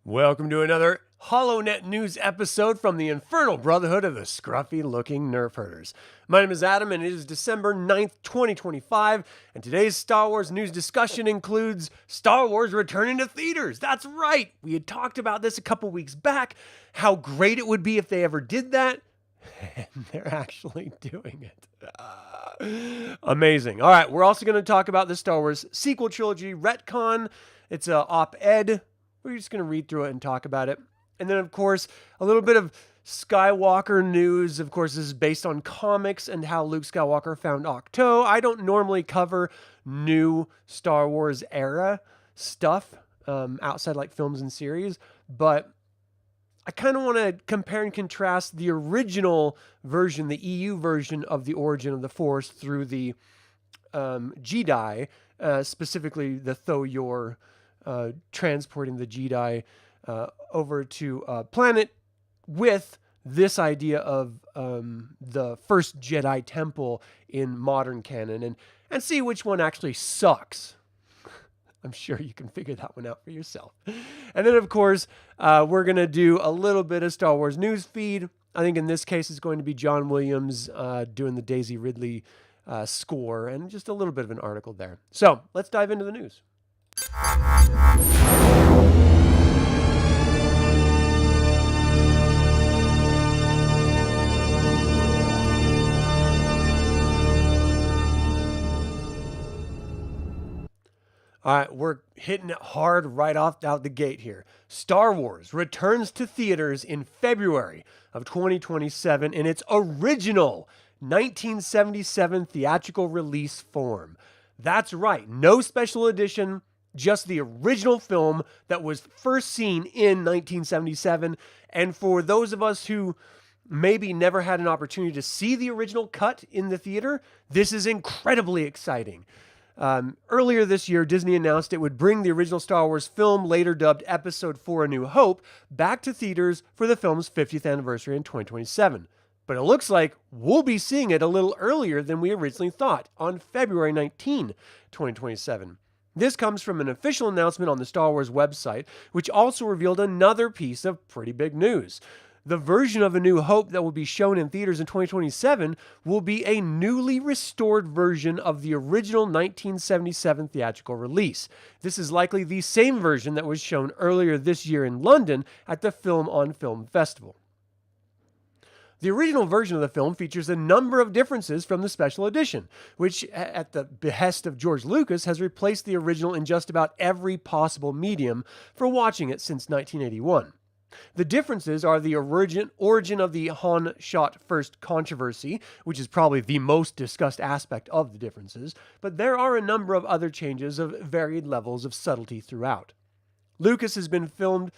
Welcome to another HoloNet news episode from the Infernal Brotherhood of the Scruffy Looking Nerf Herders. My name is Adam and it is December 9th, 2025, and today's Star Wars news discussion includes Star Wars returning to theaters. That's right! We had talked about this a couple weeks back, how great it would be if they ever did that, and they're actually doing it. Amazing. All right, we're also going to talk about the Star Wars sequel trilogy Retcon. It's an op-ed. We're just going to read through it and talk about it. And then, of course, a little bit of Skywalker news. Of course, this is based on comics and how Luke Skywalker found Octo. I don't normally cover new Star Wars era stuff outside like films and series, but I kind of want to compare and contrast the original version, the EU version of the origin of the Force through the Jedi, specifically the Thoyor transporting the Jedi over to a planet with this idea of the first Jedi Temple in modern canon and see which one actually sucks. I'm sure you can figure that one out for yourself. And then, of course, we're going to do a little bit of Star Wars news feed. I think in this case it's going to be John Williams doing the Daisy Ridley score and just a little bit of an article there. So let's dive into the news. All right, we're hitting it hard right out the gate here. Star Wars returns to theaters in February of 2027 in its original 1977 theatrical release form. That's right, no special edition, just the original film that was first seen in 1977. And for those of us who maybe never had an opportunity to see the original cut in the theater, this is incredibly exciting. Earlier this year, Disney announced it would bring the original Star Wars film, later dubbed Episode 4 A New Hope, back to theaters for the film's 50th anniversary in 2027. But it looks like we'll be seeing it a little earlier than we originally thought, on February 19, 2027. This comes from an official announcement on the Star Wars website, which also revealed another piece of pretty big news. The version of A New Hope that will be shown in theaters in 2027 will be a newly restored version of the original 1977 theatrical release. This is likely the same version that was shown earlier this year in London at the Film on Film Festival. The original version of the film features a number of differences from the special edition, which, at the behest of George Lucas, has replaced the original in just about every possible medium for watching it since 1981. The differences are the origin of the Han shot first controversy, which is probably the most discussed aspect of the differences, but there are a number of other changes of varied levels of subtlety throughout. Lucas has been firm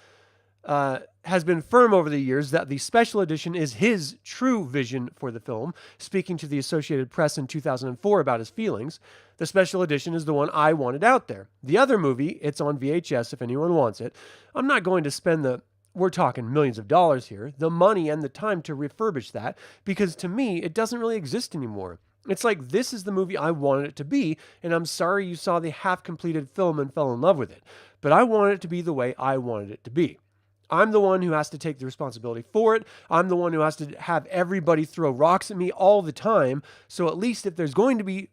over the years that the special edition is his true vision for the film, speaking to the Associated Press in 2004 about his feelings. The special edition is the one I wanted out there. The other movie, it's on VHS if anyone wants it. I'm not going to spend we're talking millions of dollars here, the money and the time to refurbish that, because to me, it doesn't really exist anymore. It's like, this is the movie I wanted it to be, and I'm sorry you saw the half-completed film and fell in love with it, but I wanted it to be the way I wanted it to be. I'm the one who has to take the responsibility for it. I'm the one who has to have everybody throw rocks at me all the time, so at least if there's going to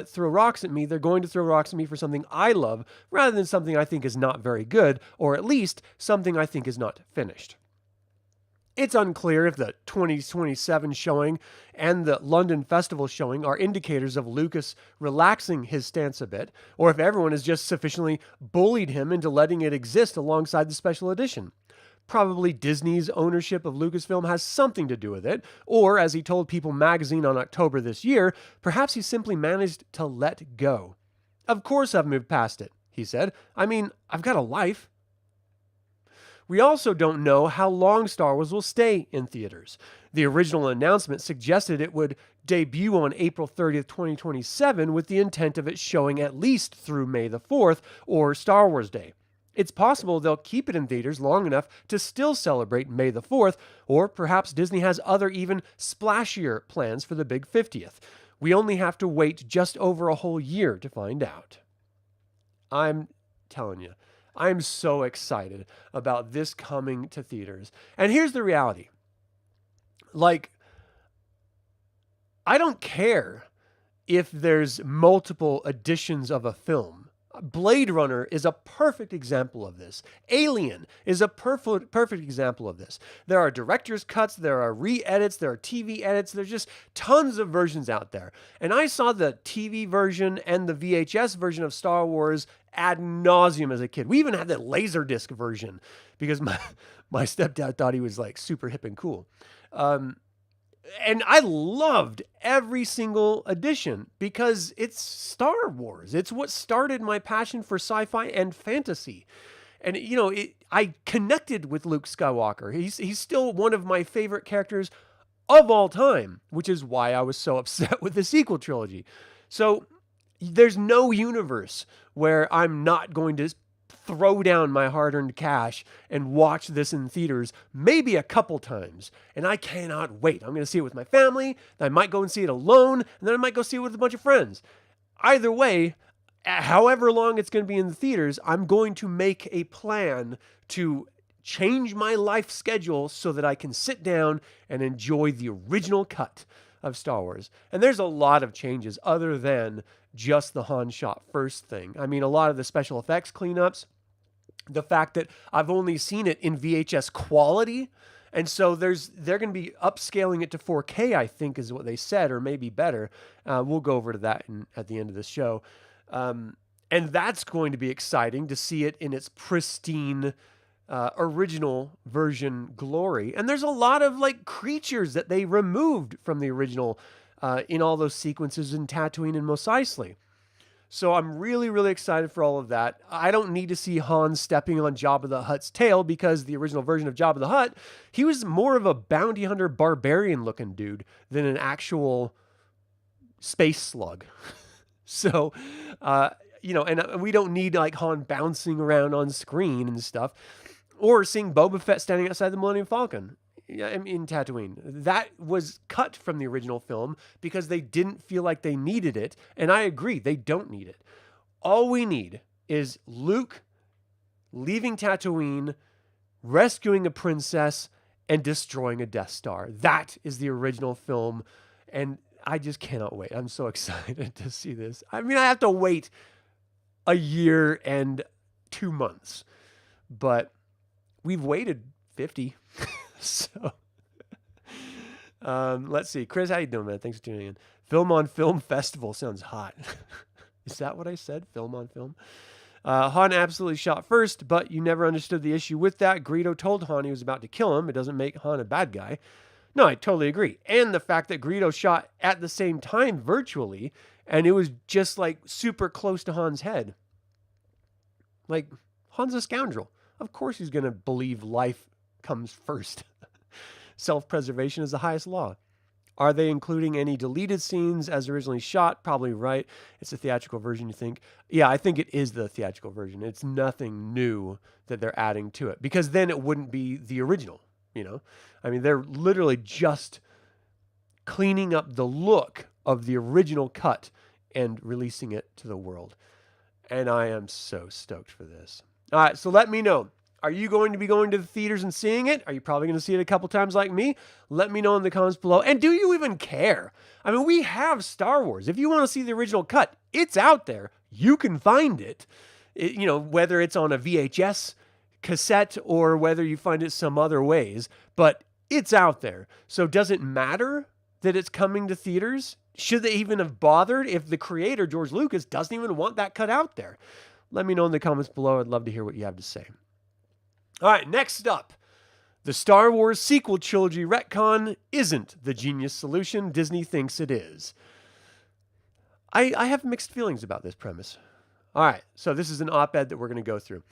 throw rocks at me, they're going to throw rocks at me for something I love rather than something I think is not very good, or at least something I think is not finished. It's unclear if the 2027 showing and the London Festival showing are indicators of Lucas relaxing his stance a bit, or if everyone has just sufficiently bullied him into letting it exist alongside the special edition. Probably Disney's ownership of Lucasfilm has something to do with it, or as he told People magazine on October this year, perhaps he simply managed to let go. Of course I've moved past it, he said. I mean, I've got a life. We also don't know how long Star Wars will stay in theaters. The original announcement suggested it would debut on April 30th, 2027, with the intent of it showing at least through May the 4th, or Star Wars Day. It's possible they'll keep it in theaters long enough to still celebrate May the 4th, or perhaps Disney has other even splashier plans for the big 50th. We only have to wait just over a whole year to find out. I'm telling you, I'm so excited about this coming to theaters. And here's the reality. Like, I don't care if there's multiple editions of a film. Blade Runner is a perfect example of this. Alien is a perfect example of this. There are director's cuts, there are re-edits, there are TV edits, there's just tons of versions out there. And I saw the TV version and the VHS version of Star Wars ad nauseum as a kid. We even had the Laserdisc version because my stepdad thought he was like super hip and cool. And I loved every single edition because it's Star Wars. It's what started my passion for sci-fi and fantasy. And, you know, I connected with Luke Skywalker. He's still one of my favorite characters of all time, which is why I was so upset with the sequel trilogy. So there's no universe where I'm not going to throw down my hard-earned cash and watch this in theaters maybe a couple times. And I cannot wait. I'm going to see it with my family. Then I might go and see it alone. And then I might go see it with a bunch of friends. Either way, however long it's going to be in the theaters, I'm going to make a plan to change my life schedule so that I can sit down and enjoy the original cut of Star Wars. And there's a lot of changes other than just the Han shot first thing. I mean, a lot of the special effects cleanups, the fact that I've only seen it in VHS quality, and so they're going to be upscaling it to 4K, I think is what they said, or maybe better. We'll go over to that at the end of the show. And that's going to be exciting to see it in its pristine original version glory. And there's a lot of like creatures that they removed from the original in all those sequences in Tatooine and Mos Eisley. So I'm really, really excited for all of that. I don't need to see Han stepping on Jabba the Hutt's tail because the original version of Jabba the Hutt, he was more of a bounty hunter barbarian looking dude than an actual space slug. So, you know, and we don't need like Han bouncing around on screen and stuff, or seeing Boba Fett standing outside the Millennium Falcon in Tatooine. That was cut from the original film because they didn't feel like they needed it. And I agree, they don't need it. All we need is Luke leaving Tatooine, rescuing a princess, and destroying a Death Star. That is the original film. And I just cannot wait. I'm so excited to see this. I mean, I have to wait a year and 2 months, but we've waited 50. So, let's see. Chris, how you doing, man? Thanks for tuning in. Film on Film Festival sounds hot. Is that what I said? Film on Film? Han absolutely shot first, but you never understood the issue with that. Greedo told Han he was about to kill him. It doesn't make Han a bad guy. No, I totally agree. And the fact that Greedo shot at the same time virtually, and it was just like super close to Han's head. Like, Han's a scoundrel. Of course he's going to believe life comes first. Self-preservation is the highest law. Are they including any deleted scenes as originally shot? Probably right. It's a theatrical version, you think? Yeah, I think it is the theatrical version. It's nothing new that they're adding to it, because then it wouldn't be the original, you know? I mean, they're literally just cleaning up the look of the original cut and releasing it to the world. And I am so stoked for this. All right, so let me know. Are you going to be going to the theaters and seeing it? Are you probably going to see it a couple times like me? Let me know in the comments below. And do you even care? I mean, we have Star Wars. If you want to see the original cut, it's out there. You can find it. You know, whether it's on a VHS cassette or whether you find it some other ways, but it's out there. So does it matter that it's coming to theaters? Should they even have bothered if the creator, George Lucas, doesn't even want that cut out there? Let me know in the comments below. I'd love to hear what you have to say. All right, next up, the Star Wars sequel trilogy retcon isn't the genius solution Disney thinks it is. I have mixed feelings about this premise. All right, so this is an op-ed that we're going to go through.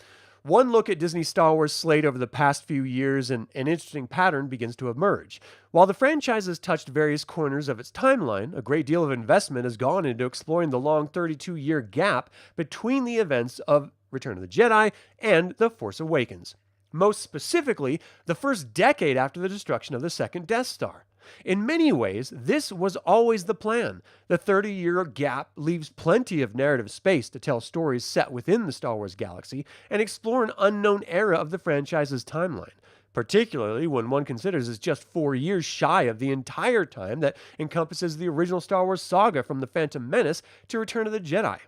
One look at Disney's Star Wars slate over the past few years, and an interesting pattern begins to emerge. While the franchise has touched various corners of its timeline, a great deal of investment has gone into exploring the long 32-year gap between the events of Return of the Jedi and The Force Awakens. Most specifically, the first decade after the destruction of the second Death Star. In many ways, this was always the plan. The 30-year gap leaves plenty of narrative space to tell stories set within the Star Wars galaxy and explore an unknown era of the franchise's timeline, particularly when one considers it's just 4 years shy of the entire time that encompasses the original Star Wars saga from The Phantom Menace to Return of the Jedi.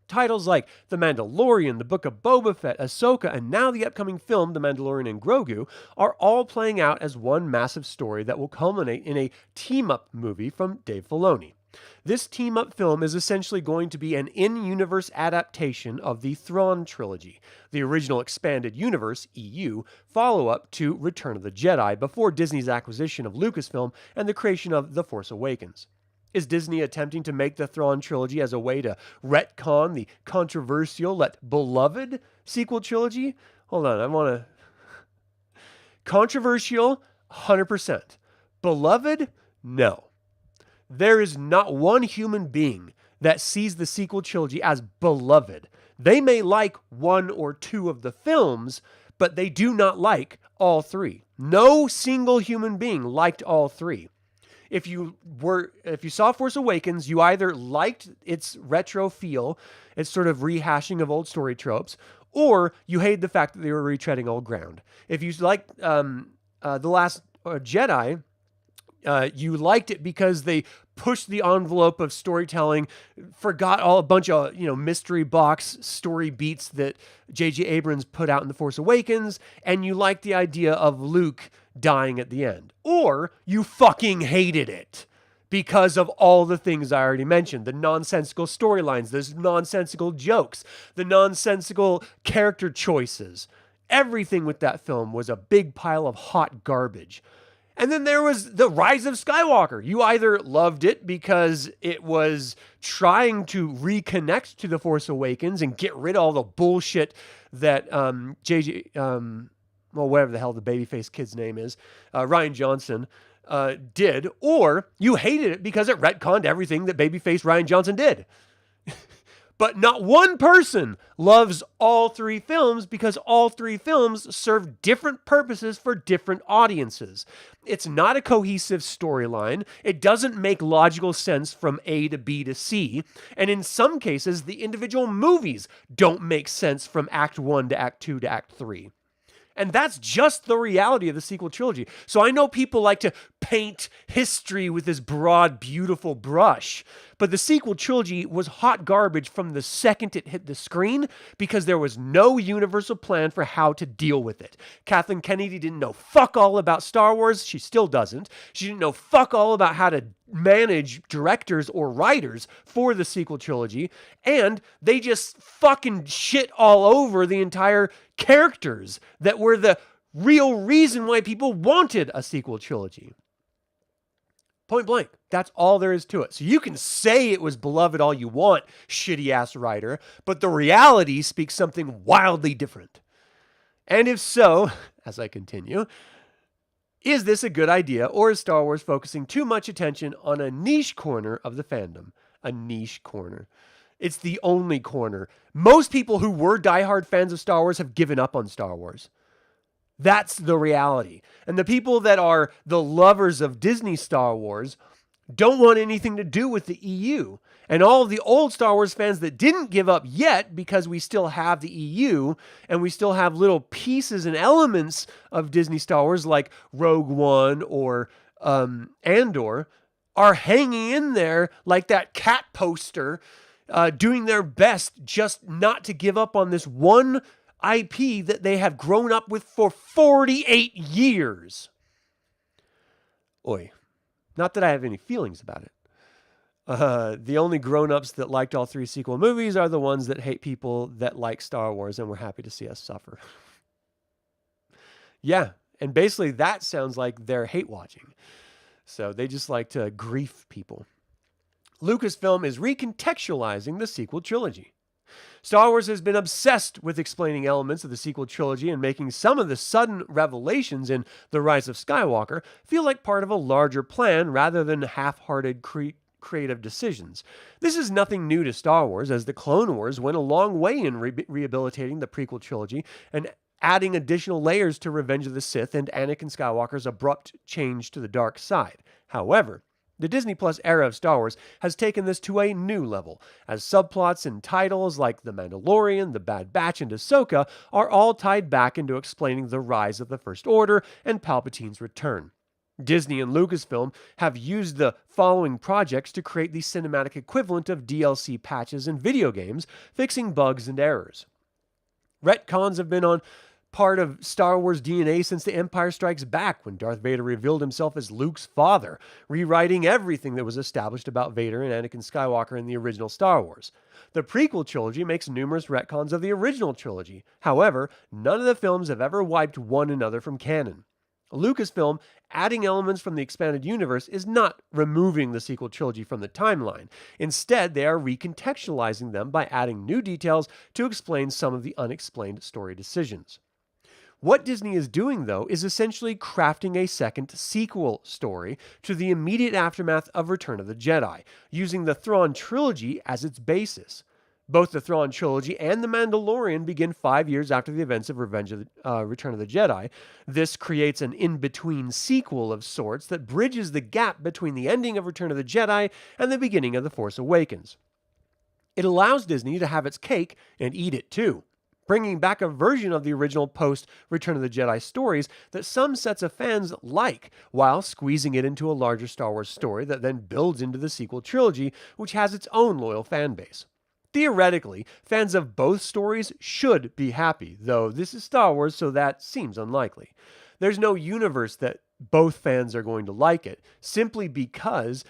Titles like The Mandalorian, The Book of Boba Fett, Ahsoka, and now the upcoming film The Mandalorian and Grogu are all playing out as one massive story that will culminate in a team-up movie from Dave Filoni. This team-up film is essentially going to be an in-universe adaptation of the Thrawn trilogy, the original expanded universe, EU, follow-up to Return of the Jedi before Disney's acquisition of Lucasfilm and the creation of The Force Awakens. Is Disney attempting to make the Thrawn trilogy as a way to retcon the controversial yet beloved sequel trilogy? Hold on, I want to... Controversial, 100%. Beloved? No. There is not one human being that sees the sequel trilogy as beloved. They may like one or two of the films, but they do not like all three. No single human being liked all three. If you saw Force Awakens, you either liked its retro feel, its sort of rehashing of old story tropes, or you hated the fact that they were retreading old ground. If you liked The Last Jedi, you liked it because they pushed the envelope of storytelling, forgot a bunch of mystery box story beats that J.J. Abrams put out in The Force Awakens, and you liked the idea of Luke dying at the end. Or you fucking hated it because of all the things I already mentioned. The nonsensical storylines, the nonsensical jokes, the nonsensical character choices. Everything with that film was a big pile of hot garbage. And then there was The Rise of Skywalker. You either loved it because it was trying to reconnect to The Force Awakens and get rid of all the bullshit that whatever the hell the babyface kid's name is, Rian Johnson, did, or you hated it because it retconned everything that babyface Rian Johnson did. But not one person loves all three films because all three films serve different purposes for different audiences. It's not a cohesive storyline. It doesn't make logical sense from A to B to C. And in some cases, the individual movies don't make sense from Act 1 to Act 2 to Act 3. And that's just the reality of the sequel trilogy. So I know people like to paint history with this broad, beautiful brush, but the sequel trilogy was hot garbage from the second it hit the screen because there was no universal plan for how to deal with it. Kathleen Kennedy didn't know fuck all about Star Wars. She still doesn't. She didn't know fuck all about how to manage directors or writers for the sequel trilogy, and they just fucking shit all over the entire characters that were the real reason why people wanted a sequel trilogy. Point blank. That's all there is to it. So you can say it was beloved all you want, shitty ass writer, but the reality speaks something wildly different. And if so, as I continue, is this a good idea, or is Star Wars focusing too much attention on a niche corner of the fandom? A niche corner. It's the only corner. Most people who were diehard fans of Star Wars have given up on Star Wars. That's the reality. And the people that are the lovers of Disney Star Wars don't want anything to do with the EU. And all of the old Star Wars fans that didn't give up yet, because we still have the EU and we still have little pieces and elements of Disney Star Wars like Rogue One or Andor, are hanging in there like that cat poster, doing their best just not to give up on this one IP that they have grown up with for 48 years. Oi. Not that I have any feelings about it. The only grown-ups that liked all three sequel movies are the ones that hate people that like Star Wars and were happy to see us suffer. Yeah, and basically that sounds like they're hate watching. So they just like to grief people. Lucasfilm is recontextualizing the sequel trilogy. Star Wars has been obsessed with explaining elements of the sequel trilogy and making some of the sudden revelations in The Rise of Skywalker feel like part of a larger plan rather than half-hearted creative decisions. This is nothing new to Star Wars, as the Clone Wars went a long way in rehabilitating the prequel trilogy and adding additional layers to Revenge of the Sith and Anakin Skywalker's abrupt change to the dark side. However, the Disney Plus era of Star Wars has taken this to a new level, as subplots and titles like The Mandalorian, The Bad Batch, and Ahsoka are all tied back into explaining the rise of the First Order and Palpatine's return. Disney and Lucasfilm have used the following projects to create the cinematic equivalent of DLC patches in video games, fixing bugs and errors. Retcons have been on part of Star Wars DNA since The Empire Strikes Back, when Darth Vader revealed himself as Luke's father, rewriting everything that was established about Vader and Anakin Skywalker in the original Star Wars. The prequel trilogy makes numerous retcons of the original trilogy. However, none of the films have ever wiped one another from canon. Lucasfilm adding elements from the expanded universe is not removing the sequel trilogy from the timeline. Instead, they are recontextualizing them by adding new details to explain some of the unexplained story decisions. What Disney is doing, though, is essentially crafting a second sequel story to the immediate aftermath of Return of the Jedi, using the Thrawn trilogy as its basis. Both the Thrawn trilogy and The Mandalorian begin 5 years after the events of Return of the Jedi. This creates an in-between sequel of sorts that bridges the gap between the ending of Return of the Jedi and the beginning of The Force Awakens. It allows Disney to have its cake and eat it too, bringing back a version of the original post-Return of the Jedi stories that some sets of fans like, while squeezing it into a larger Star Wars story that then builds into the sequel trilogy, which has its own loyal fan base. Theoretically, fans of both stories should be happy, though this is Star Wars, so that seems unlikely. There's no universe that both fans are going to like it, simply because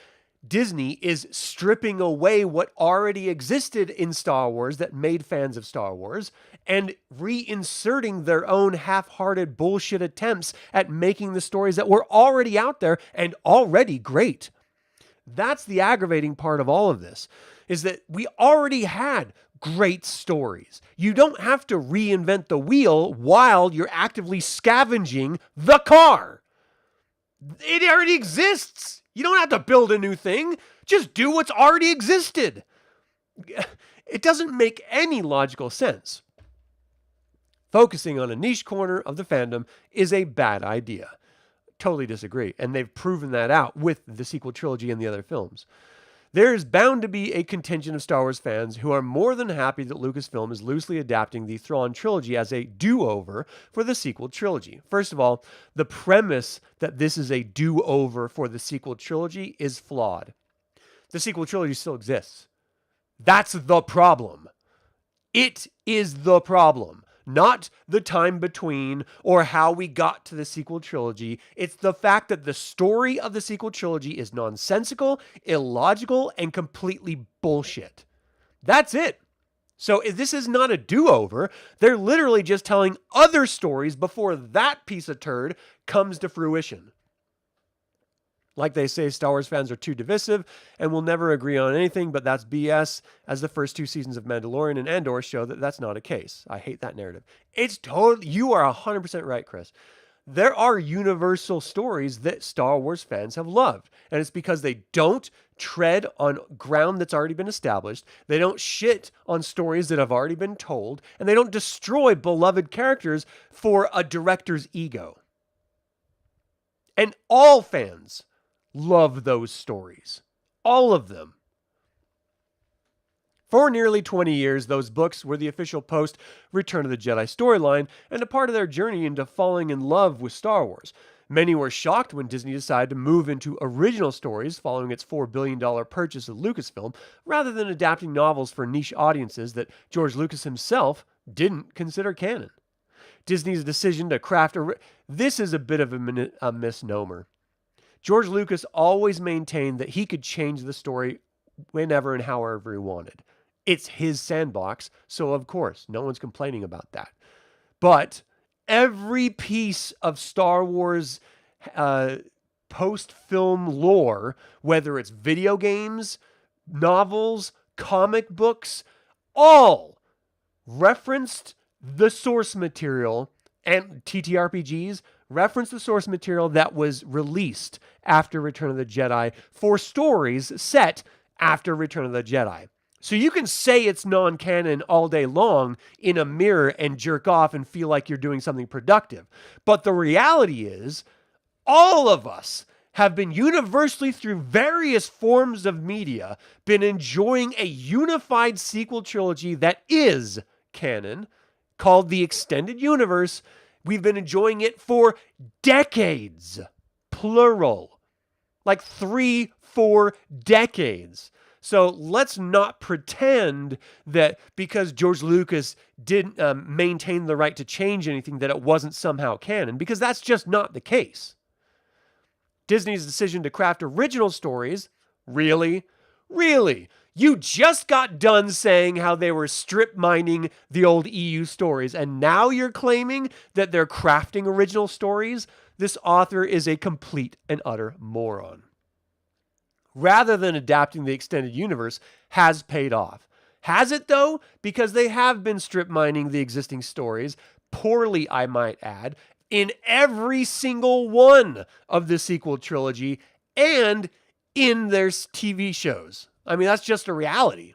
Disney is stripping away what already existed in Star Wars that made fans of Star Wars and reinserting their own half-hearted bullshit attempts at making the stories that were already out there and already great. That's the aggravating part of all of this, is that we already had great stories. You don't have to reinvent the wheel while you're actively scavenging the car. It already exists. You don't have to build a new thing. Just do what's already existed. It doesn't make any logical sense. Focusing on a niche corner of the fandom is a bad idea. Totally disagree. And they've proven that out with the sequel trilogy and the other films. There's bound to be a contingent of Star Wars fans who are more than happy that Lucasfilm is loosely adapting the Thrawn trilogy as a do-over for the sequel trilogy. First of all, the premise that this is a do-over for the sequel trilogy is flawed. The sequel trilogy still exists. That's the problem. It is the problem. Not the time between or how we got to the sequel trilogy. It's the fact that the story of the sequel trilogy is nonsensical, illogical, and completely bullshit. That's it. So this is not a do-over. They're literally just telling other stories before that piece of turd comes to fruition. Like they say, Star Wars fans are too divisive and will never agree on anything, but that's BS, as the first 2 seasons of Mandalorian and Andor show that that's not a case. I hate that narrative. It's totally, you are 100% right, Chris. There are universal stories that Star Wars fans have loved, and it's because they don't tread on ground that's already been established, they don't shit on stories that have already been told, and they don't destroy beloved characters for a director's ego. And all fans love those stories. All of them. For nearly 20 years, those books were the official post-Return of the Jedi storyline and a part of their journey into falling in love with Star Wars. Many were shocked when Disney decided to move into original stories following its $4 billion purchase of Lucasfilm, rather than adapting novels for niche audiences that George Lucas himself didn't consider canon. Disney's decision to craft this is a bit of a misnomer. George Lucas always maintained that he could change the story whenever and however he wanted. It's his sandbox, so of course, no one's complaining about that. But every piece of Star Wars post-film lore, whether it's video games, novels, comic books, all referenced the source material, and TTRPGs referenced the source material that was released after Return of the Jedi for stories set after Return of the Jedi. So you can say it's non-canon all day long in a mirror and jerk off and feel like you're doing something productive. But the reality is, all of us have been universally, through various forms of media, been enjoying a unified sequel trilogy that is canon, called the Extended Universe. We've been enjoying it for decades, plural, like 3-4 decades. So let's not pretend that because George Lucas didn't maintain the right to change anything, that it wasn't somehow canon, because that's just not the case. Disney's decision to craft original stories, really? You just got done saying how they were strip mining the old EU stories, and now you're claiming that they're crafting original stories? This author is a complete and utter moron. Rather than adapting the extended universe has paid off. Has it though? Because they have been strip mining the existing stories, poorly I might add, in every single one of the sequel trilogy and in their TV shows. I mean, that's just a reality.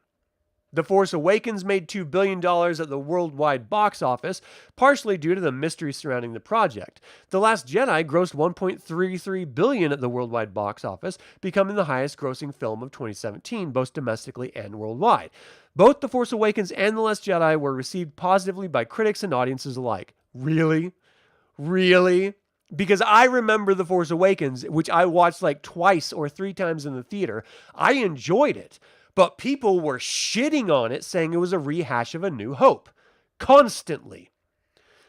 The Force Awakens made $2 billion at the worldwide box office, partially due to the mystery surrounding the project. The Last Jedi grossed $1.33 billion at the worldwide box office, becoming the highest grossing film of 2017, both domestically and worldwide. Both The Force Awakens and The Last Jedi were received positively by critics and audiences alike. Really? Because I remember The Force Awakens, which I watched like twice or 3 times in the theater. I enjoyed it. But people were shitting on it, saying it was a rehash of A New Hope. Constantly.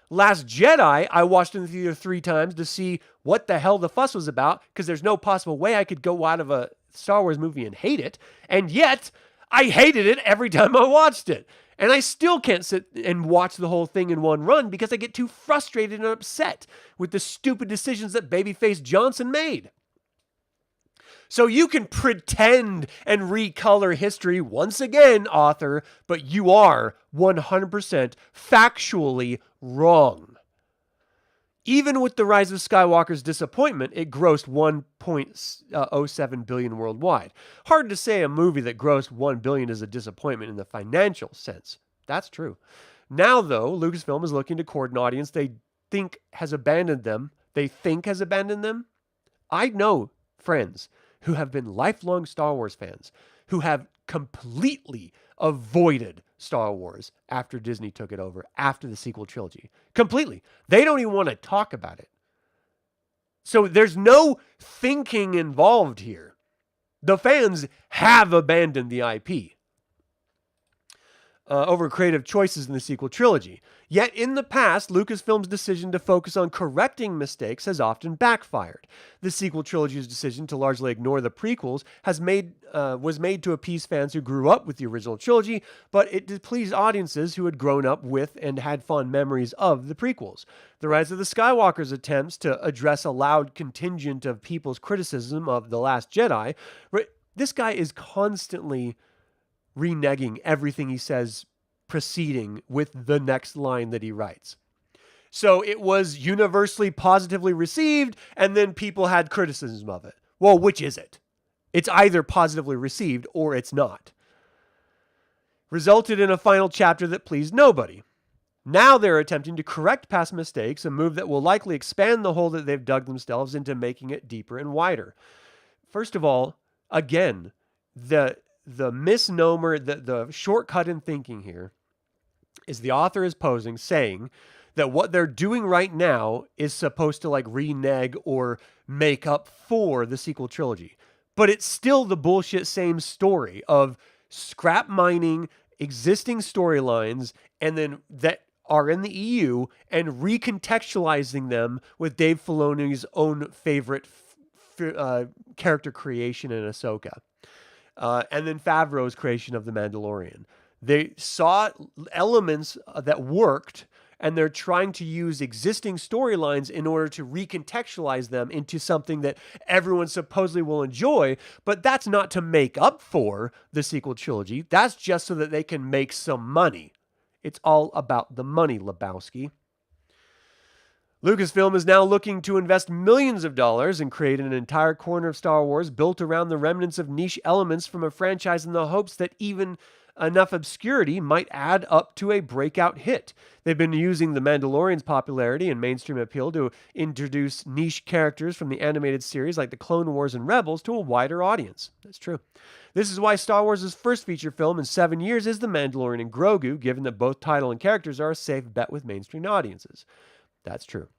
Last Jedi, I watched in the theater 3 times to see what the hell the fuss was about, because there's no possible way I could go out of a Star Wars movie and hate it. And yet, I hated it every time I watched it. And I still can't sit and watch the whole thing in one run because I get too frustrated and upset with the stupid decisions that Babyface Johnson made. So you can pretend and recolor history once again, author, but you are 100% factually wrong. Even with The Rise of Skywalker's disappointment, it grossed $1.07 billion worldwide. Hard to say a movie that grossed $1 billion is a disappointment in the financial sense. That's true. Now, though, Lucasfilm is looking to court an audience they think has abandoned them. I know friends who have been lifelong Star Wars fans, who have completely avoided Star Wars after Disney took it over, after the sequel trilogy. Completely. They don't even want to talk about it. So there's no thinking involved here. The fans have abandoned the IP over creative choices in the sequel trilogy. Yet in the past, Lucasfilm's decision to focus on correcting mistakes has often backfired. The sequel trilogy's decision to largely ignore the prequels was made to appease fans who grew up with the original trilogy, but it did please audiences who had grown up with and had fond memories of the prequels. The Rise of the Skywalker's attempts to address a loud contingent of people's criticism of The Last Jedi, this guy is constantly reneging everything he says proceeding with the next line that he writes. So it was universally positively received, and then people had criticism of it. Well, which is it? It's either positively received or it's not. Resulted in a final chapter that pleased nobody. Now they're attempting to correct past mistakes, a move that will likely expand the hole that they've dug themselves into, making it deeper and wider. First of all, again, the misnomer, the shortcut in thinking here is the author is posing, saying that what they're doing right now is supposed to like renege or make up for the sequel trilogy. But it's still the bullshit same story of scrap mining existing storylines and then that are in the EU and recontextualizing them with Dave Filoni's own favorite character creation in Ahsoka. And then Favreau's creation of The Mandalorian. They saw elements that worked, and they're trying to use existing storylines in order to recontextualize them into something that everyone supposedly will enjoy, but that's not to make up for the sequel trilogy. That's just so that they can make some money. It's all about the money, Lebowski. Lucasfilm is now looking to invest millions of dollars and create an entire corner of Star Wars built around the remnants of niche elements from a franchise in the hopes that even enough obscurity might add up to a breakout hit. They've been using The Mandalorian's popularity and mainstream appeal to introduce niche characters from the animated series like the Clone Wars and Rebels to a wider audience. That's true. This is why Star Wars' first feature film in 7 years is The Mandalorian and Grogu, given that both title and characters are a safe bet with mainstream audiences. That's true.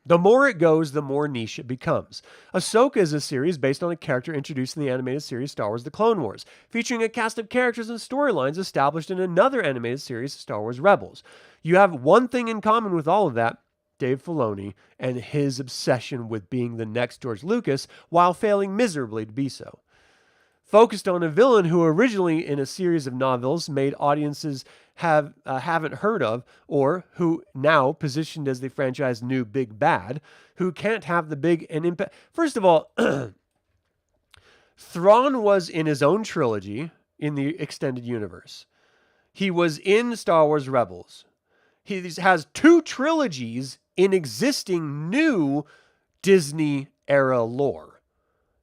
The more it goes, the more niche it becomes. Ahsoka is a series based on a character introduced in the animated series Star Wars The Clone Wars, featuring a cast of characters and storylines established in another animated series, Star Wars Rebels. You have one thing in common with all of that: Dave Filoni and his obsession with being the next George Lucas while failing miserably to be so. Focused on a villain who originally in a series of novels made audiences haven't heard of, or who now positioned as the franchise's new big bad, who can't have the big and impact. First of all, Thrawn was in his own trilogy in the extended universe. He was in Star Wars Rebels. He has 2 trilogies in existing new Disney era lore.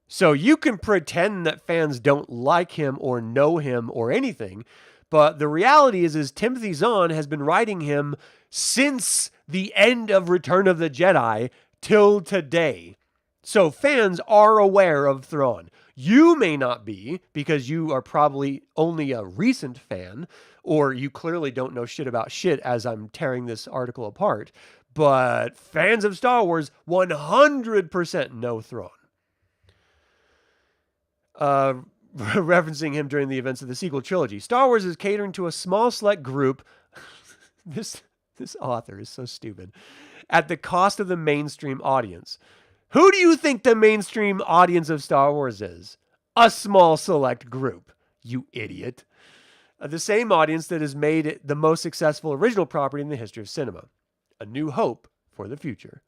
So you can pretend that fans don't like him or know him or anything, but the reality is Timothy Zahn has been writing him since the end of Return of the Jedi till today. So fans are aware of Thrawn. You may not be, because you are probably only a recent fan, or you clearly don't know shit about shit as I'm tearing this article apart, but fans of Star Wars 100% know Thrawn. Referencing him during the events of the sequel trilogy. Star Wars is catering to a small select group. This author is so stupid. At the cost of the mainstream audience. Who do you think the mainstream audience of Star Wars is? A small select group, you idiot. The same audience that has made it the most successful original property in the history of cinema. A new hope for the future.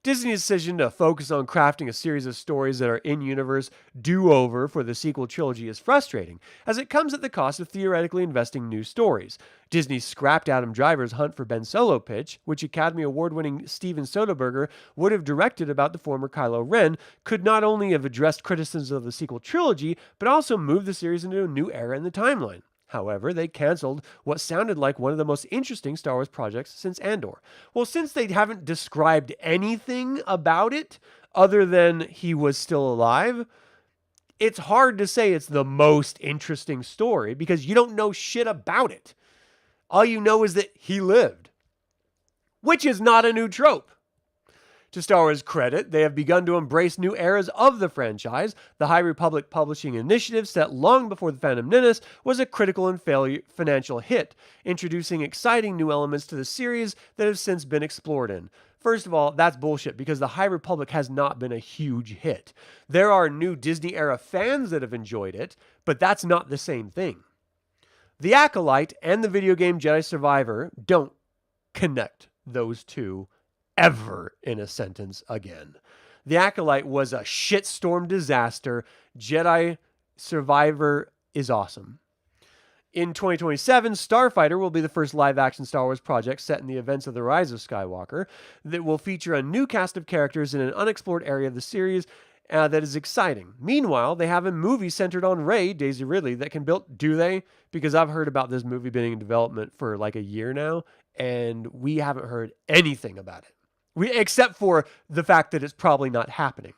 Disney's decision to focus on crafting a series of stories that are in-universe do-over for the sequel trilogy is frustrating, as it comes at the cost of theoretically investing new stories. Disney scrapped Adam Driver's Hunt for Ben Solo pitch, which Academy Award-winning Steven Soderbergh would have directed about the former Kylo Ren, could not only have addressed criticisms of the sequel trilogy, but also moved the series into a new era in the timeline. However, they canceled what sounded like one of the most interesting Star Wars projects since Andor. Well, since they haven't described anything about it other than he was still alive, it's hard to say it's the most interesting story because you don't know shit about it. All you know is that he lived, which is not a new trope. To Star Wars' credit, they have begun to embrace new eras of the franchise. The High Republic Publishing Initiative, set long before The Phantom Menace, was a critical and financial hit, introducing exciting new elements to the series that have since been explored in. First of all, that's bullshit because The High Republic has not been a huge hit. There are new Disney-era fans that have enjoyed it, but that's not the same thing. The Acolyte and the video game Jedi Survivor don't connect those two ever in a sentence again. The Acolyte was a shitstorm disaster. Jedi Survivor is awesome. In 2027, Starfighter will be the first live-action Star Wars project set in the events of The Rise of Skywalker that will feature a new cast of characters in an unexplored area of the series that is exciting. Meanwhile, they have a movie centered on Rey, Daisy Ridley, that can build... Do they? Because I've heard about this movie being in development for like a year now, and we haven't heard anything about it. Except for the fact that it's probably not happening.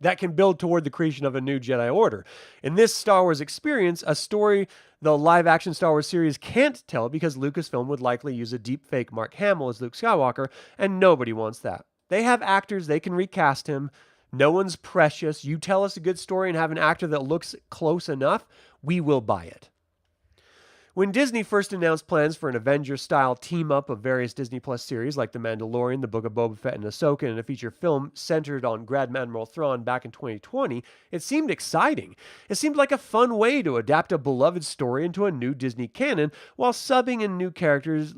That can build toward the creation of a new Jedi Order. In this Star Wars experience, a story the live-action Star Wars series can't tell because Lucasfilm would likely use a deep-fake Mark Hamill as Luke Skywalker, and nobody wants that. They have actors, they can recast him. No one's precious. You tell us a good story and have an actor that looks close enough, we will buy it. When Disney first announced plans for an Avengers-style team-up of various Disney Plus series like The Mandalorian, The Book of Boba Fett, and Ahsoka, and a feature film centered on Grand Admiral Thrawn back in 2020, it seemed exciting. It seemed like a fun way to adapt a beloved story into a new Disney canon while subbing in new characters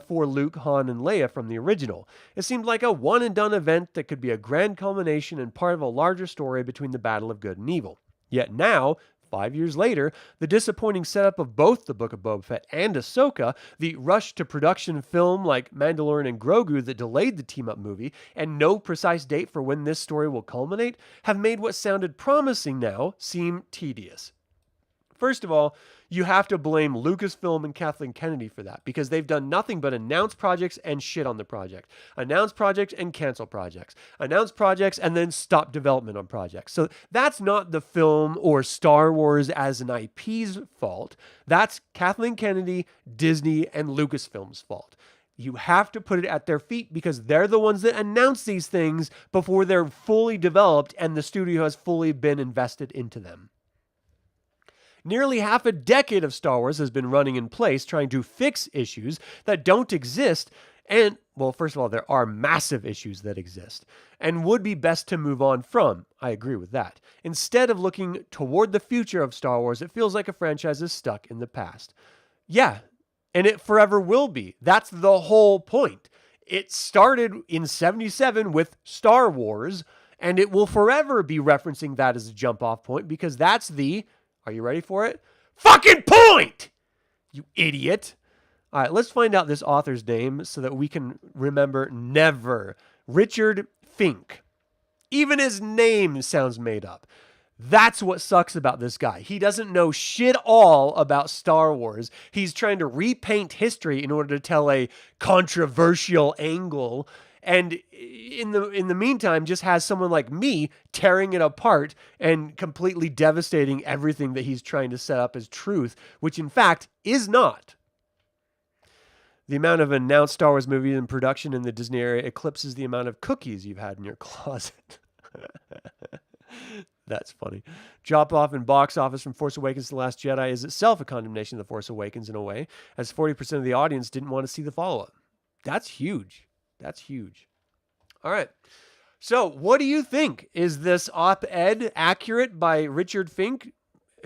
for Luke, Han, and Leia from the original. It seemed like a one-and-done event that could be a grand culmination and part of a larger story between the battle of good and evil. Yet now, 5 years later, the disappointing setup of both The Book of Boba Fett and Ahsoka, the rush to production film like Mandalorian and Grogu that delayed the team-up movie, and no precise date for when this story will culminate, have made what sounded promising now seem tedious. First of all, you have to blame Lucasfilm and Kathleen Kennedy for that because they've done nothing but announce projects and shit on the project. Announce projects and cancel projects. Announce projects and then stop development on projects. So that's not the film or Star Wars as an IP's fault. That's Kathleen Kennedy, Disney, and Lucasfilm's fault. You have to put it at their feet because they're the ones that announce these things before they're fully developed and the studio has fully been invested into them. Nearly half a decade of Star Wars has been running in place trying to fix issues that don't exist. And, well, first of all, there are massive issues that exist and would be best to move on from. I agree with that. Instead of looking toward the future of Star Wars, it feels like a franchise is stuck in the past. Yeah, and it forever will be. That's the whole point. It started in 77 with Star Wars, and it will forever be referencing that as a jump-off point because that's the... Are you ready for it? Fucking point! You idiot. All right, let's find out this author's name so that we can remember never. Richard Fink. Even his name sounds made up. That's what sucks about this guy. He doesn't know shit all about Star Wars. He's trying to repaint history in order to tell a controversial angle. And in the meantime, just has someone like me tearing it apart and completely devastating everything that he's trying to set up as truth, which in fact is not. The amount of announced Star Wars movies in production in the Disney area eclipses the amount of cookies you've had in your closet. That's funny. Drop off in box office from Force Awakens to The Last Jedi is itself a condemnation of The Force Awakens in a way, as 40% of the audience didn't want to see the follow-up. That's huge. That's huge. All right. So what do you think? Is this op-ed accurate by Richard Fink,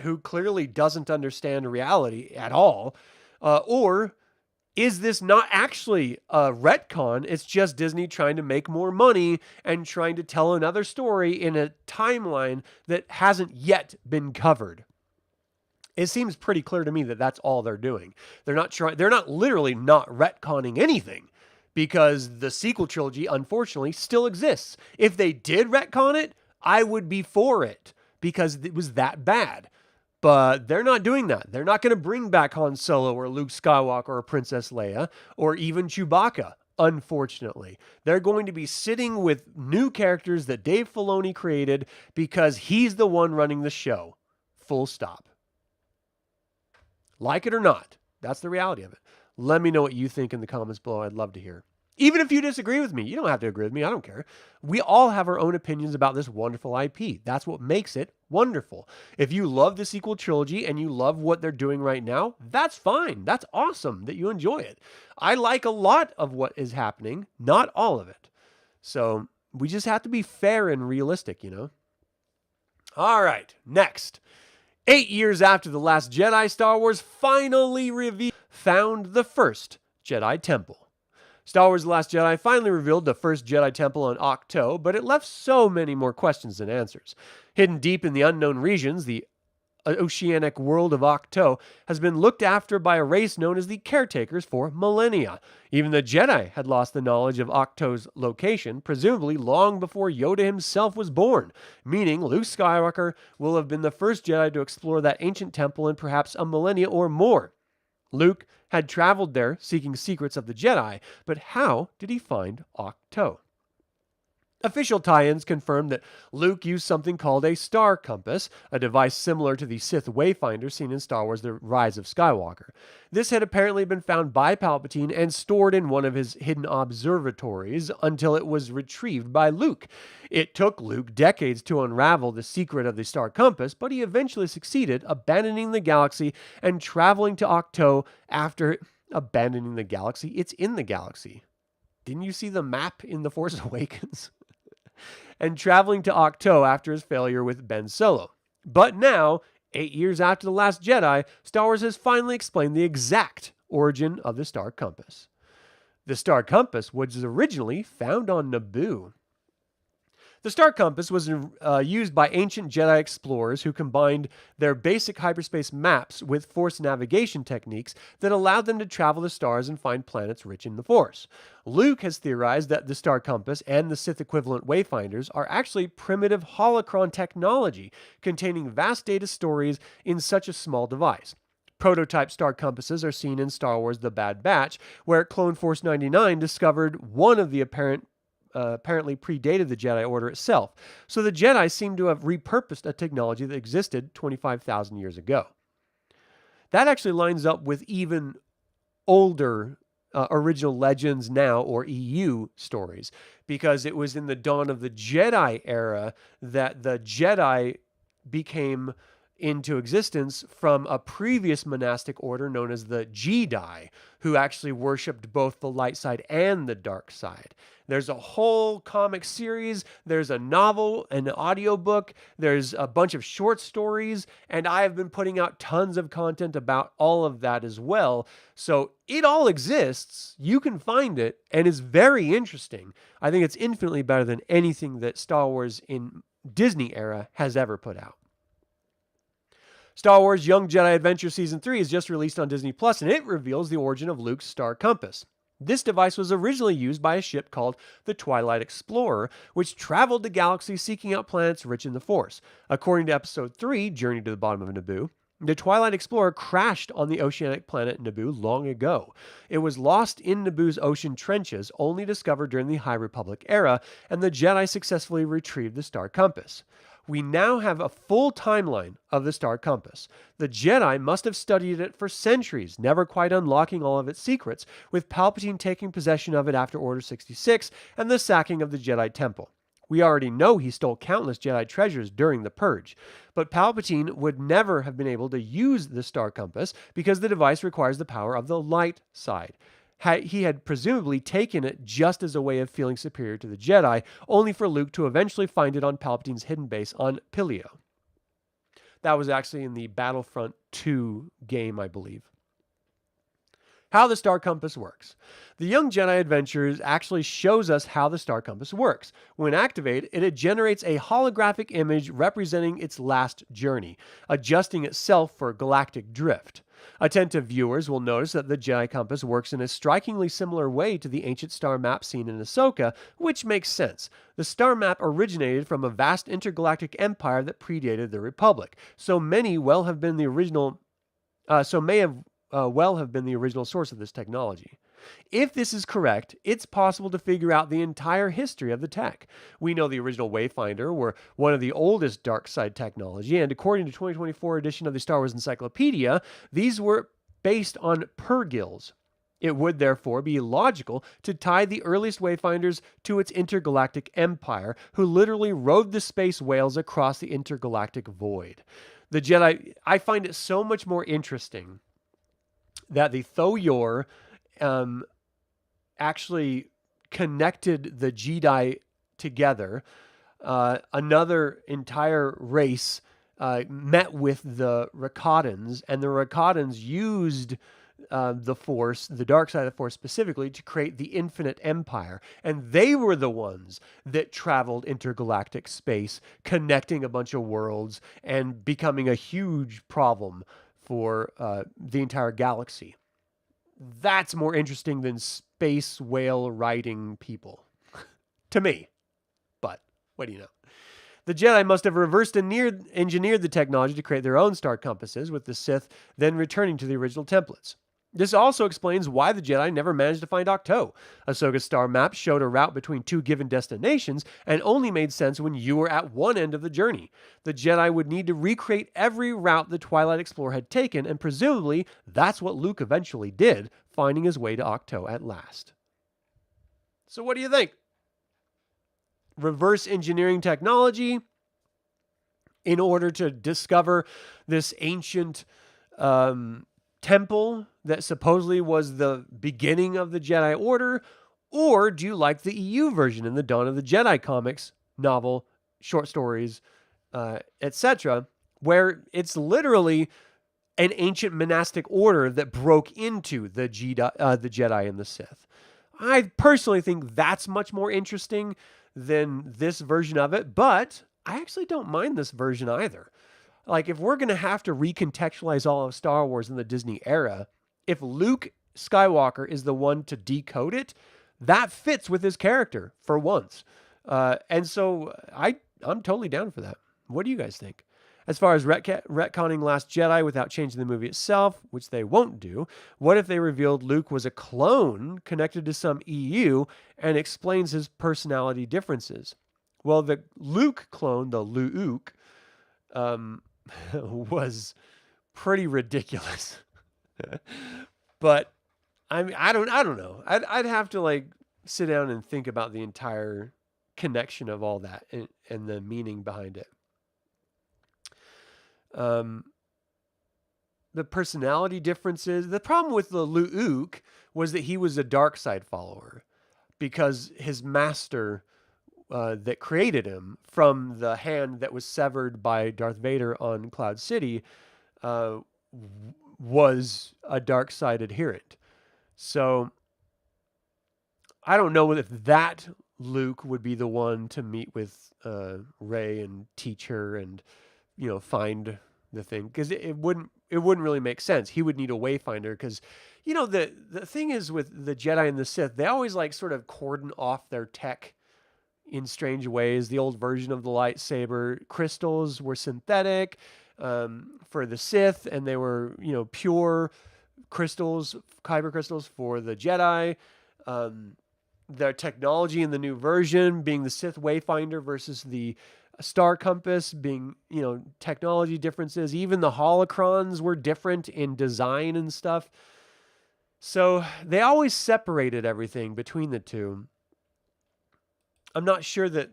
who clearly doesn't understand reality at all? Or is this not actually a retcon? It's just Disney trying to make more money and trying to tell another story in a timeline that hasn't yet been covered. It seems pretty clear to me that that's all they're doing. They're not literally not retconning anything. Because the sequel trilogy, unfortunately, still exists. If they did retcon it, I would be for it because it was that bad. But they're not doing that. They're not going to bring back Han Solo or Luke Skywalker or Princess Leia or even Chewbacca, unfortunately. They're going to be sitting with new characters that Dave Filoni created because he's the one running the show. Full stop. Like it or not, that's the reality of it. Let me know what you think in the comments below. I'd love to hear. Even if you disagree with me, you don't have to agree with me. I don't care. We all have our own opinions about this wonderful IP. That's what makes it wonderful. If you love the sequel trilogy and you love what they're doing right now, that's fine. That's awesome that you enjoy it. I like a lot of what is happening, not all of it. So we just have to be fair and realistic, you know? All right, next. 8 years after The Last Jedi, Star Wars finally found the first Jedi Temple. Star Wars The Last Jedi finally revealed the first Jedi Temple on Ahch-To, but it left so many more questions than answers. Hidden deep in the unknown regions, the oceanic world of Ahch-To has been looked after by a race known as the Caretakers for millennia. Even the Jedi had lost the knowledge of Ahch-To's location, presumably long before Yoda himself was born, meaning Luke Skywalker will have been the first Jedi to explore that ancient temple in perhaps a millennia or more. Luke had traveled there seeking secrets of the Jedi, but how did he find Ahch-To? Official tie-ins confirmed that Luke used something called a star compass, a device similar to the Sith Wayfinder seen in Star Wars The Rise of Skywalker. This had apparently been found by Palpatine and stored in one of his hidden observatories until it was retrieved by Luke. It took Luke decades to unravel the secret of the star compass, but he eventually succeeded, abandoning the galaxy and traveling to Ahch-To after abandoning the galaxy. It's in the galaxy. Didn't you see the map in The Force Awakens? And traveling to Ahch-To after his failure with Ben Solo. But now, 8 years after The Last Jedi, Star Wars has finally explained the exact origin of the star compass. The star compass was originally found on Naboo. The star compass was used by ancient Jedi explorers who combined their basic hyperspace maps with Force navigation techniques that allowed them to travel the stars and find planets rich in the Force. Luke has theorized that the star compass and the Sith equivalent wayfinders are actually primitive holocron technology containing vast data stories in such a small device. Prototype star compasses are seen in Star Wars The Bad Batch, where Clone Force 99 discovered one of the apparently predated the Jedi Order itself, so the Jedi seem to have repurposed a technology that existed 25,000 years ago. That actually lines up with even older original Legends Now, or EU, stories, because it was in the dawn of the Jedi era that the Jedi became into existence from a previous monastic order known as the Jedi, who actually worshipped both the light side and the dark side. There's a whole comic series, there's a novel, an audiobook, there's a bunch of short stories, and I have been putting out tons of content about all of that as well. So it all exists, you can find it, and it's very interesting. I think it's infinitely better than anything that Star Wars in Disney era has ever put out. Star Wars Young Jedi Adventure Season 3 is just released on Disney Plus, and it reveals the origin of Luke's star compass. This device was originally used by a ship called the Twilight Explorer, which traveled the galaxy seeking out planets rich in the Force. According to Episode 3, Journey to the Bottom of Naboo, the Twilight Explorer crashed on the oceanic planet Naboo long ago. It was lost in Naboo's ocean trenches, only discovered during the High Republic era, and the Jedi successfully retrieved the star compass. We now have a full timeline of the star compass. The Jedi must have studied it for centuries, never quite unlocking all of its secrets, with Palpatine taking possession of it after Order 66 and the sacking of the Jedi Temple. We already know he stole countless Jedi treasures during the Purge, but Palpatine would never have been able to use the star compass because the device requires the power of the light side. He had presumably taken it just as a way of feeling superior to the Jedi, only for Luke to eventually find it on Palpatine's hidden base on Pilio. That was actually in the Battlefront 2 game, I believe. How the star compass works. The Young Jedi Adventures actually shows us how the star compass works. When activated, it generates a holographic image representing its last journey, adjusting itself for galactic drift. Attentive viewers will notice that the Jedi compass works in a strikingly similar way to the ancient star map seen in Ahsoka, which makes sense. The star map originated from a vast intergalactic empire that predated the Republic, so may have been the original source of this technology. If this is correct, it's possible to figure out the entire history of the tech. We know the original Wayfinder were one of the oldest dark side technology, and according to 2024 edition of the Star Wars Encyclopedia, these were based on purgils. It would therefore be logical to tie the earliest Wayfinders to its intergalactic empire, who literally rode the space whales across the intergalactic void. The Jedi, I find it so much more interesting that the Thoyor actually connected the Jedi together. Another entire race met with the Rakatans, and the Rakatans used the Force, the dark side of the Force specifically, to create the Infinite Empire. And they were the ones that traveled intergalactic space, connecting a bunch of worlds and becoming a huge problem for the entire galaxy. That's more interesting than space whale riding people. To me. But what do you know? The Jedi must have reversed engineered the technology to create their own star compasses, with the Sith then returning to the original templates. This also explains why the Jedi never managed to find Ahch-To. Ahsoka's star map showed a route between two given destinations and only made sense when you were at one end of the journey. The Jedi would need to recreate every route the Twilight Explorer had taken, and presumably that's what Luke eventually did, finding his way to Ahch-To at last. So what do you think? Reverse engineering technology in order to discover this ancient temple that supposedly was the beginning of the Jedi Order? Or do you like the EU version in the Dawn of the Jedi comics, novel, short stories, etc., where it's literally an ancient monastic order that broke into the Jedi and the Sith? I personally think that's much more interesting than this version of it, but I actually don't mind this version either. Like, if we're going to have to recontextualize all of Star Wars in the Disney era, if Luke Skywalker is the one to decode it, that fits with his character for once. And so I'm totally down for that. What do you guys think? As far as retconning Last Jedi without changing the movie itself, which they won't do, what if they revealed Luke was a clone connected to some EU and explains his personality differences? Well, the Luke clone, the Luke, was pretty ridiculous. But I mean, I don't know. I'd have to like sit down and think about the entire connection of all that and the meaning behind it. The personality differences. The problem with the Luke was that he was a dark side follower because his master that created him from the hand that was severed by Darth Vader on Cloud City was a dark side adherent. So I don't know if that Luke would be the one to meet with Rey and teach her and, you know, find the thing, because it wouldn't really make sense. He would need a wayfinder because, you know, the thing is with the Jedi and the Sith, they always like sort of cordon off their tech in strange ways. The old version of the lightsaber crystals were synthetic for the Sith, and they were, you know, pure crystals, kyber crystals for the Jedi. Their technology in the new version being the Sith Wayfinder versus the Star Compass being, you know, technology differences. Even the holocrons were different in design and stuff. So they always separated everything between the two. I'm not sure that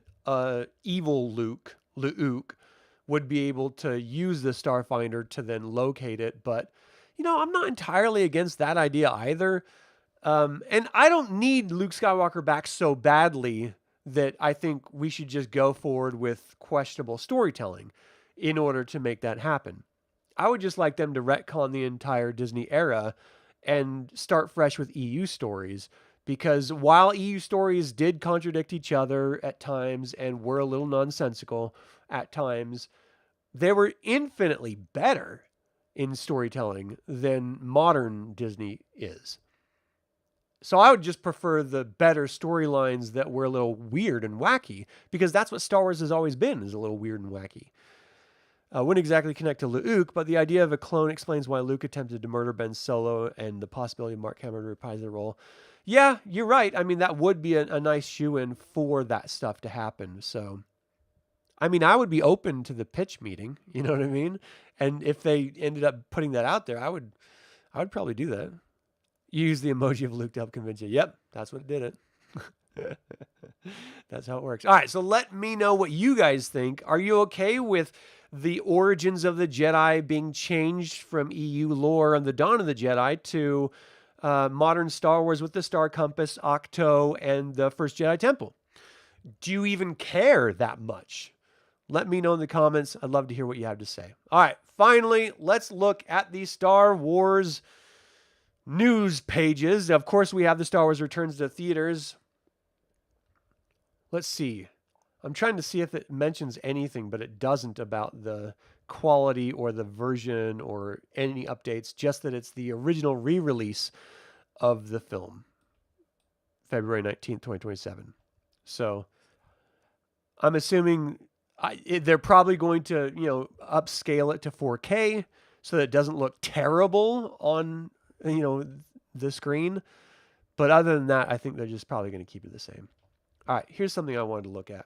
evil Luke would be able to use the Starfinder to then locate it. But, you know, I'm not entirely against that idea either. And I don't need Luke Skywalker back so badly that I think we should just go forward with questionable storytelling in order to make that happen. I would just like them to retcon the entire Disney era and start fresh with EU stories, because while EU stories did contradict each other at times and were a little nonsensical at times, they were infinitely better in storytelling than modern Disney is. So I would just prefer the better storylines that were a little weird and wacky, because that's what Star Wars has always been, is a little weird and wacky. Wouldn't exactly connect to Luke, but the idea of a clone explains why Luke attempted to murder Ben Solo and the possibility of Mark Hamill to reprise the role. Yeah, you're right. I mean, that would be a nice shoe-in for that stuff to happen. So, I mean, I would be open to the pitch meeting, you know what I mean? And if they ended up putting that out there, I would probably do that. Use the emoji of Luke to help convince you. Yep, that's what did it. That's how it works. All right, so let me know what you guys think. Are you okay with the origins of the Jedi being changed from EU lore on the Dawn of the Jedi to modern Star Wars with the Star Compass, Octo, and the First Jedi Temple? Do you even care that much? Let me know in the comments. I'd love to hear what you have to say. All right, finally, let's look at the Star Wars news pages. Of course, we have the Star Wars returns to theaters. Let's see. I'm trying to see if it mentions anything, but it doesn't about the quality or the version or any updates, just that it's the original re-release of the film, February 19th, 2027. So I'm assuming they're probably going to, you know, upscale it to 4K so that it doesn't look terrible on, you know, the screen. But other than that, I think they're just probably going to keep it the same. All right, here's something I wanted to look at.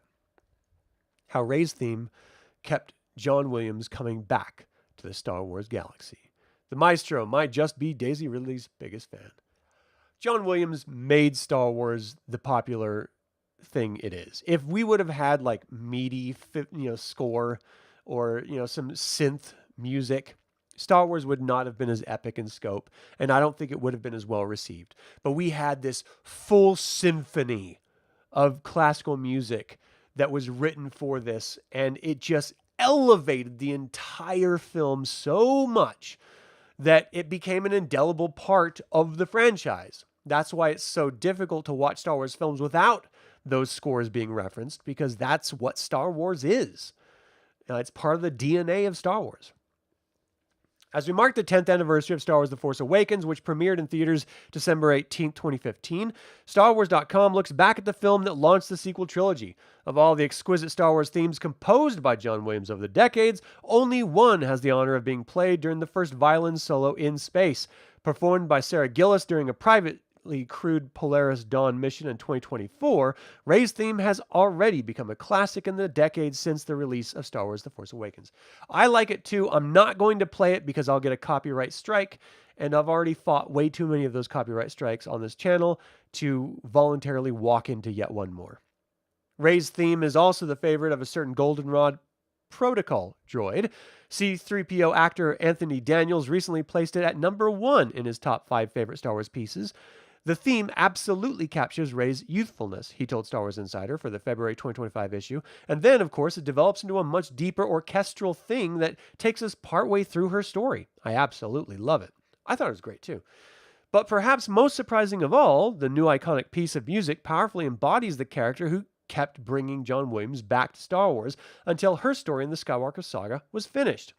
How Rey's theme kept John Williams coming back to the Star Wars galaxy. The maestro might just be Daisy Ridley's biggest fan. John Williams made Star Wars the popular thing it is. If we would have had like meaty, you know, score or, you know, some synth music, Star Wars would not have been as epic in scope, and I don't think it would have been as well received. But we had this full symphony of classical music that was written for this, and it just elevated the entire film so much that it became an indelible part of the franchise. That's why it's so difficult to watch Star Wars films without those scores being referenced because that's what Star Wars is. It's part of the DNA of Star Wars. As we mark the 10th anniversary of Star Wars The Force Awakens, which premiered in theaters December 18, 2015, StarWars.com looks back at the film that launched the sequel trilogy. Of all the exquisite Star Wars themes composed by John Williams over the decades, only one has the honor of being played during the first violin solo in space. Performed by Sarah Gillis during a privately crewed Polaris Dawn mission in 2024, Rey's theme has already become a classic in the decades since the release of Star Wars The Force Awakens. I like it too. I'm not going to play it because I'll get a copyright strike, and I've already fought way too many of those copyright strikes on this channel to voluntarily walk into yet one more. Rey's theme is also the favorite of a certain Goldenrod protocol droid. C-3PO actor Anthony Daniels recently placed it at number 1 in his top 5 favorite Star Wars pieces. The theme absolutely captures Rey's youthfulness, he told Star Wars Insider for the February 2025 issue. And then, of course, it develops into a much deeper orchestral thing that takes us partway through her story. I absolutely love it. I thought it was great, too. But perhaps most surprising of all, the new iconic piece of music powerfully embodies the character who kept bringing John Williams back to Star Wars until her story in the Skywalker saga was finished.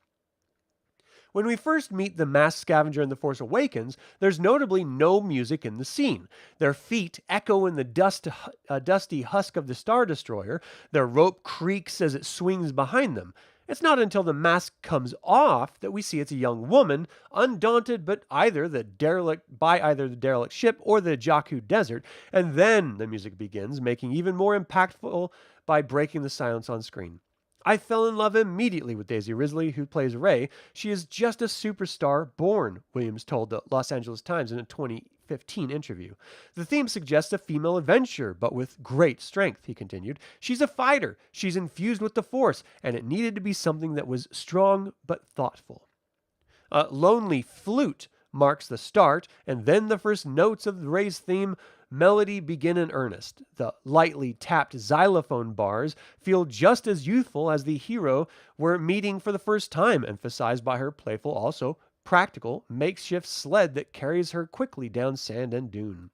When we first meet the masked scavenger in The Force Awakens, there's notably no music in the scene. Their feet echo in the dusty husk of the Star Destroyer. Their rope creaks as it swings behind them. It's not until the mask comes off that we see it's a young woman, undaunted by either the derelict ship or the Jakku desert, and then the music begins, making even more impactful by breaking the silence on screen. I fell in love immediately with Daisy Ridley, who plays Rey. She is just a superstar born, Williams told the Los Angeles Times in a 2015 interview. The theme suggests a female adventurer, but with great strength, he continued. She's a fighter, she's infused with the Force, and it needed to be something that was strong but thoughtful. A lonely flute marks the start, and then the first notes of Rey's theme melody begin in earnest. The lightly tapped xylophone bars feel just as youthful as the hero we're meeting for the first time, emphasized by her playful, also practical, makeshift sled that carries her quickly down sand and dune.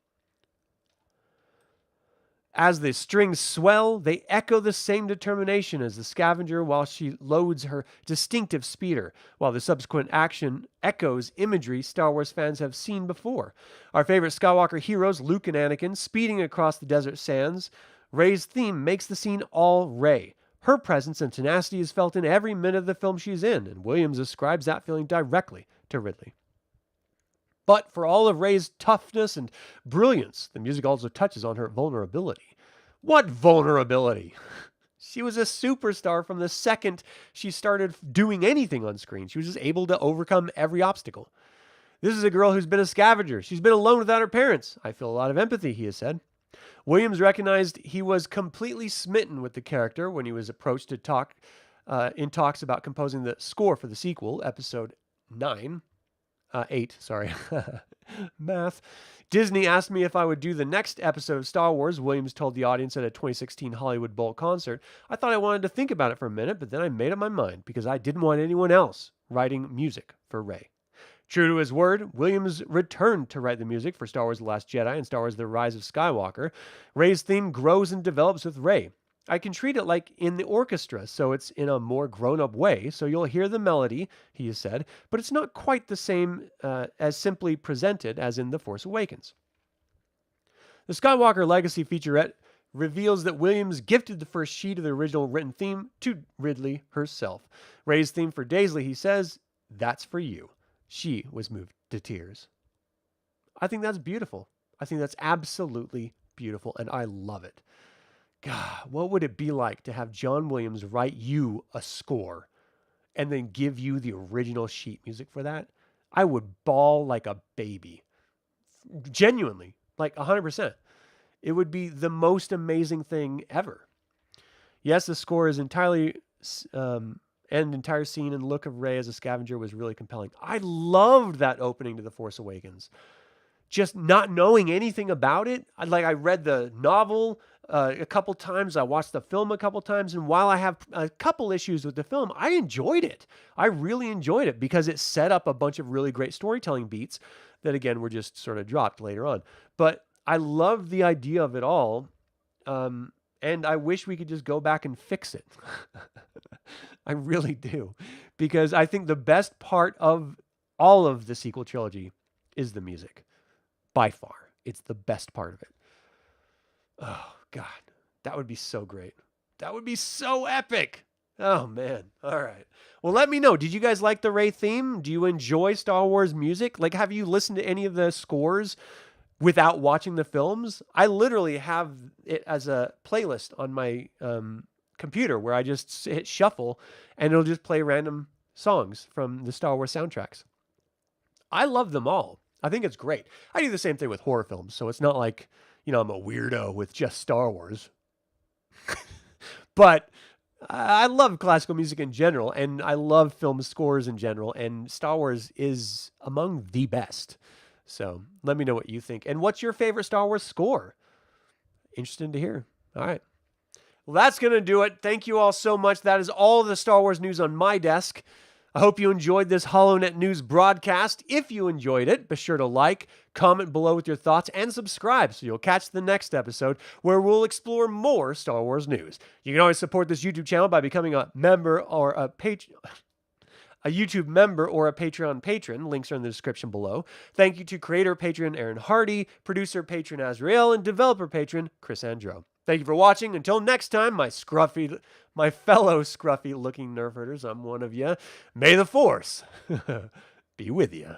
As the strings swell, they echo the same determination as the scavenger while she loads her distinctive speeder, while the subsequent action echoes imagery Star Wars fans have seen before. Our favorite Skywalker heroes, Luke and Anakin, speeding across the desert sands. Rey's theme makes the scene all Rey. Her presence and tenacity is felt in every minute of the film she's in, and Williams ascribes that feeling directly to Ridley. But for all of Rey's toughness and brilliance, the music also touches on her vulnerability. What vulnerability? She was a superstar from the second she started doing anything on screen. She was just able to overcome every obstacle. This is a girl who's been a scavenger. She's been alone without her parents. I feel a lot of empathy, he has said. Williams recognized he was completely smitten with the character when he was approached to talk in talks about composing the score for the sequel, episode 8, sorry. Math. Disney asked me if I would do the next episode of Star Wars, Williams told the audience at a 2016 Hollywood Bowl concert. I thought I wanted to think about it for a minute, but then I made up my mind because I didn't want anyone else writing music for Rey. True to his word, Williams returned to write the music for Star Wars The Last Jedi and Star Wars The Rise of Skywalker. Rey's theme grows and develops with Rey. I can treat it like in the orchestra, so it's in a more grown-up way, so you'll hear the melody, he has said, but it's not quite the same as simply presented as in The Force Awakens. The Skywalker Legacy featurette reveals that Williams gifted the first sheet of the original written theme to Ridley herself. Rey's theme for Daisley, he says, "That's for you." She was moved to tears. I think that's beautiful. I think that's absolutely beautiful, and I love it. God, what would it be like to have John Williams write you a score and then give you the original sheet music for that? I would bawl like a baby. Genuinely, like 100%. It would be the most amazing thing ever. Yes, the score is entirely, and the entire scene and look of Rey as a scavenger was really compelling. I loved that opening to The Force Awakens. Just not knowing anything about it. I read the novel a couple times. I watched the film a couple times. And while I have a couple issues with the film, I enjoyed it. I really enjoyed it because it set up a bunch of really great storytelling beats that, again, were just sort of dropped later on. But I loved the idea of it all. And I wish we could just go back and fix it. I really do. Because I think the best part of all of the sequel trilogy is the music. By far. It's the best part of it. Oh, God. That would be so great. That would be so epic. Oh, man. All right. Well, let me know. Did you guys like the Rey theme? Do you enjoy Star Wars music? Like, have you listened to any of the scores without watching the films? I literally have it as a playlist on my computer where I just hit shuffle and it'll just play random songs from the Star Wars soundtracks. I love them all. I think it's great. I do the same thing with horror films, so it's not like, I'm a weirdo with just Star Wars. But I love classical music in general, and I love film scores in general, and Star Wars is among the best. So let me know what you think. And what's your favorite Star Wars score? Interesting to hear. All right. Well, that's going to do it. Thank you all so much. That is all the Star Wars news on my desk. I hope you enjoyed this HoloNet News broadcast. If you enjoyed it, be sure to like, comment below with your thoughts, and subscribe so you'll catch the next episode where we'll explore more Star Wars news. You can always support this YouTube channel by becoming a member or a YouTube member or a Patreon patron. Links are in the description below. Thank you to creator patron Aaron Hardy, producer patron Azrael, and developer patron Chris Androu. Thank you for watching. Until next time, my fellow scruffy looking Nerf Herders, I'm one of you. May the Force be with you.